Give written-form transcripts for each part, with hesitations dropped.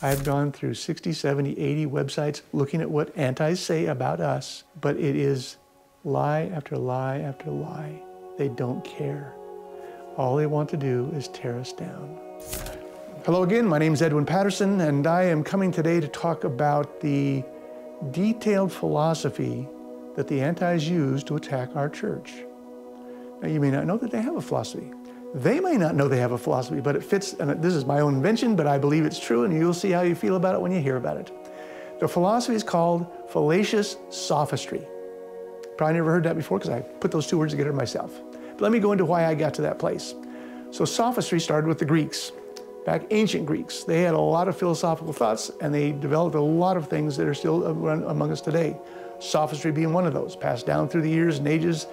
I've gone through 60, 70, 80 websites looking at what antis say about us, but it is lie after lie after lie. They don't care. All they want to do is tear us down. Hello again, my name is Edwin Patterson, and I am coming today to talk about the detailed philosophy that the antis use to attack our church. Now, you may not know that they have a philosophy. They may not know they have a philosophy, but it fits, and this is my own invention, but I believe it's true, and you'll see how you feel about it when you hear about it. The philosophy is called fallacious sophistry. Probably never heard that before because I put those two words together myself. But let me go into why I got to that place. So sophistry started with the Greeks. Back ancient Greeks, they had a lot of philosophical thoughts, and they developed a lot of things that are still among us today. Sophistry being one of those, passed down through the years and ages.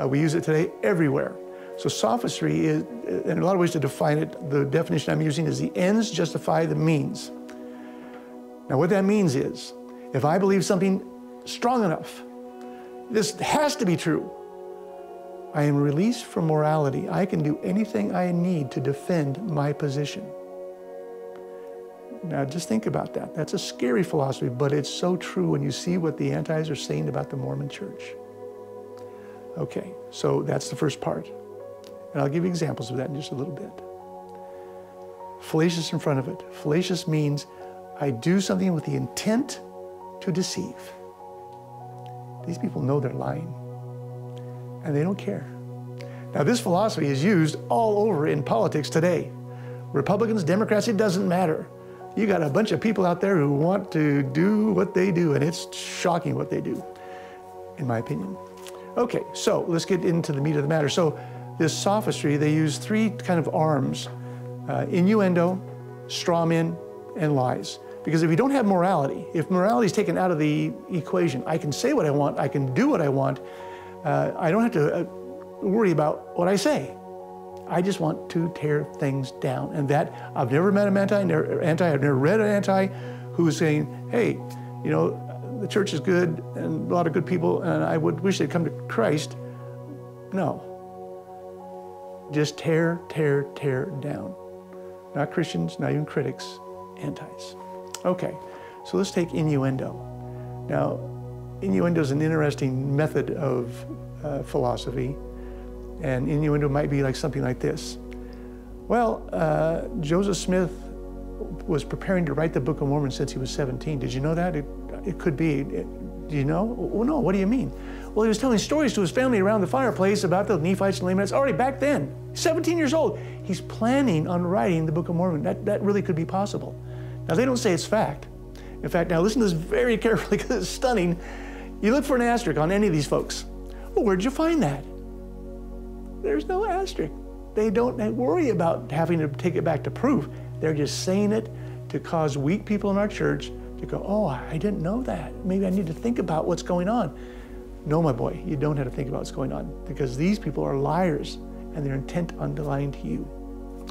We use it today everywhere. So sophistry is, in a lot of ways to define it, the definition I'm using is the ends justify the means. Now what that means is, if I believe something strong enough, this has to be true, I am released from morality. I can do anything I need to defend my position. Now just think about that. That's a scary philosophy, but it's so true when you see what the antis are saying about the Mormon church. Okay, so that's the first part. And I'll give you examples of that in just a little bit. Fallacious in front of it. Fallacious means I do something with the intent to deceive. These people know they're lying, and they don't care. Now this philosophy is used all over in politics today. Republicans, Democrats, it doesn't matter. You got a bunch of people out there who want to do what they do, and it's shocking what they do, in my opinion. Okay, so let's get into the meat of the matter. So this sophistry, they use three kind of arms: innuendo, straw men, and lies. Because if you don't have morality, if morality is taken out of the equation, I can say what I want, I can do what I want, I don't have to worry about what I say. I just want to tear things down. And that, I've never met an anti, I've never read an anti who's saying, hey, you know, the church is good and a lot of good people, and I would wish they'd come to Christ. No. Just tear, tear, tear down. Not Christians, not even critics, antis. Okay, so let's take innuendo. Now, innuendo is an interesting method of philosophy, and innuendo might be like something like this. Well, Joseph Smith was preparing to write the Book of Mormon since he was 17. Did you know that? It could be. Do you know? Well, no, what do you mean? Well, he was telling stories to his family around the fireplace about the Nephites and Lamanites already back then. 17 years old. He's planning on writing the Book of Mormon. That really could be possible. Now, they don't say it's fact. In fact, now listen to this very carefully because it's stunning. You look for an asterisk on any of these folks. Well, where'd you find that? There's no asterisk. They don't worry about having to take it back to proof. They're just saying it to cause weak people in our church to go, oh, I didn't know that. Maybe I need to think about what's going on. No, my boy, you don't have to think about what's going on, because these people are liars and they're intent on lying to you.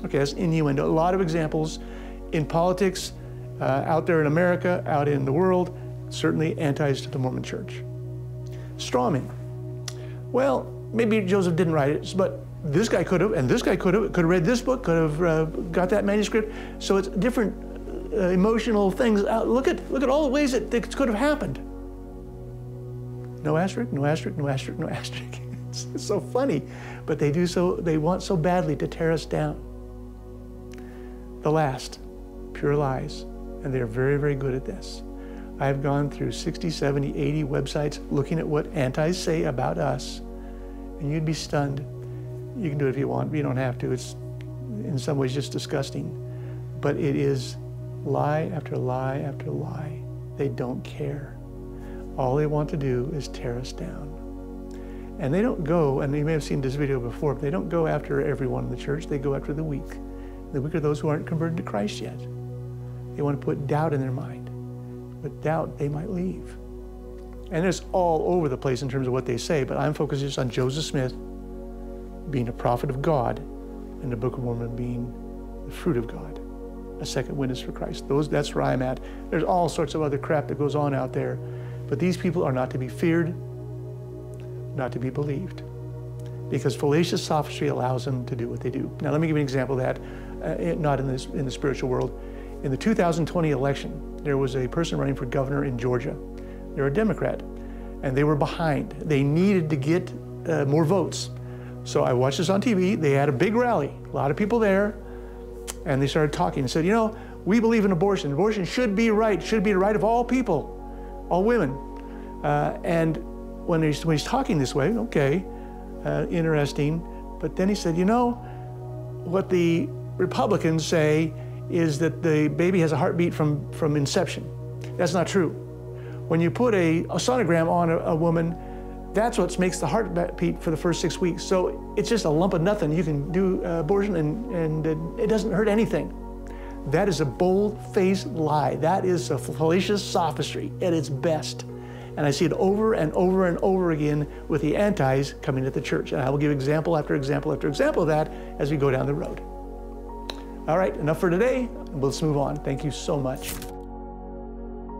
Okay, that's innuendo. A lot of examples in politics, out there in America, out in the world, certainly antis to the Mormon church. Strawman. Well, maybe Joseph didn't write it, but this guy could have, and this guy could have read this book, could have got that manuscript. So it's different emotional things. Look at all the ways that it could have happened. No asterisk, no asterisk, no asterisk, no asterisk. It's so funny, but they do so. They want so badly to tear us down. The last, pure lies, and they're very, very good at this. I've gone through 60, 70, 80 websites looking at what antis say about us, and you'd be stunned. You can do it if you want, but you don't have to. It's in some ways just disgusting, but it is lie after lie after lie. They don't care. All they want to do is tear us down. And they don't go, and you may have seen this video before, but they don't go after everyone in the church. They go after the weak. The weak are those who aren't converted to Christ yet. They want to put doubt in their mind. With doubt, they might leave. And it's all over the place in terms of what they say, but I'm focused just on Joseph Smith being a prophet of God and the Book of Mormon being the fruit of God, a second witness for Christ. That's where I'm at. There's all sorts of other crap that goes on out there, but these people are not to be feared, not to be believed, because fallacious sophistry allows them to do what they do. Now, let me give you an example of that, not in the spiritual world. In the 2020 election, there was a person running for governor in Georgia. They're a Democrat, and they were behind. They needed to get more votes. So I watched this on TV. They had a big rally, a lot of people there, and they started talking and said, you know, we believe in abortion. Abortion should be right, should be the right of all people, all women. And when he's talking this way, okay, interesting. But then he said, you know, what the Republicans say is that the baby has a heartbeat from inception. That's not true. When you put a sonogram on a woman, that's what makes the heartbeat for the first 6 weeks. So it's just a lump of nothing. You can do abortion and it doesn't hurt anything. That is a bold-faced lie. That is a fallacious sophistry at its best. And I see it over and over and over again with the antis coming to the church. And I will give example after example after example of that as we go down the road. All right, enough for today. Let's move on. Thank you so much.